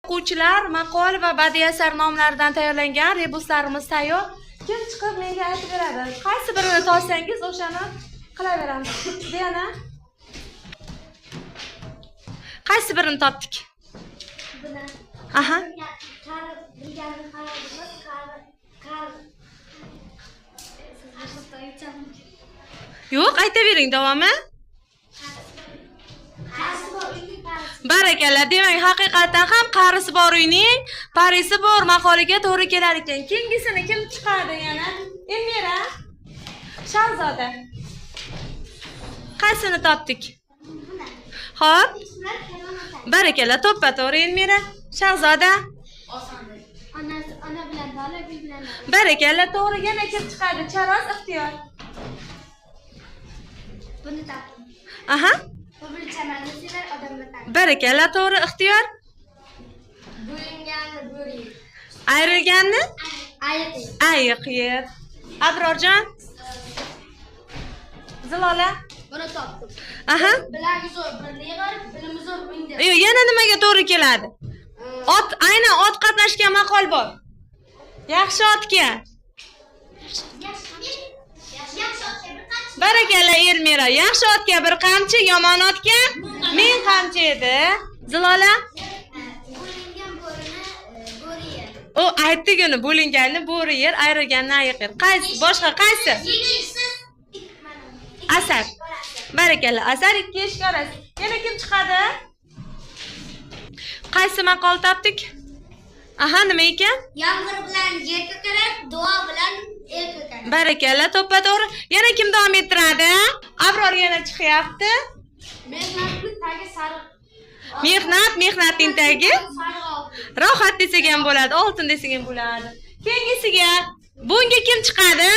O'quvchilar maqol va badiiy asar nomlaridan tayyorlangan rebuslarimiz tayyor. Kim chiqib menga aytib beradi? Qaysi birini topsangiz o'shani qilaveramiz. Deyana. Qaysi birini topdik? Buni. Aha. Yo'q, aytavering davomi. Barakalla. Demak, haqiqatan ham qarisi bor uyning, parisi bor maqoliga to'g'ri kelar ekan. Keyingisini kim chiqadi yana? Elmira. Shahzoda. Qaysini topdik? Xo'p. Barakalla, to'ppa-to'g'ri Elmira. Shahzoda. Ona bilan bola, bil bilan. Barakalla, to'g'ri. Yana kim chiqadi? Charoz ixtiyor. Buni topdim. Aha. Buni chamanni sevar, odamni tanir. Barakalla, to'g'ri ixtiyor. Bo'linganni bo'ri. Ayrilganni? Ayiq. Ayiq yer. Abrorjon. Zilola. Buni topdim. Aha. Bilagi zo'r birni yig'ib, bilimi zo'r o'ngda. Yo'q, yana nimaga to'g'ri keladi? Ot, aynan ot qatnashgan maqol bor. Yaxshi otga. Barakalla Elmira. Yaxshi otga bir qamchi, yomon otga ming qamchi edi. Zilola. Bo'lingan bo'rini bo'ri yer. O aytdigini bo'linganni bo'ri yer, ayrilganni ayiq yer. Qaysi? Boshqa qaysi? Asar. Barakalla. Asar 2 eshik orasi. Yana kim chiqadi? Qaysi maqol topdik? Aha, nima ekan? Yomg'ir bilan yer ko'karar, duo bilan el ko'karar. Barakalla, to'ppa-to'g'ri. Yana kim davom ettiradi? Abror yana chiqyapti. Mehnatning tagi sariq. Mehnatning tagi Sariq oltin. rohat desak ham bo'ladi, oltin desak ham bo'ladi. Keyingisiga bunga kim chiqadi?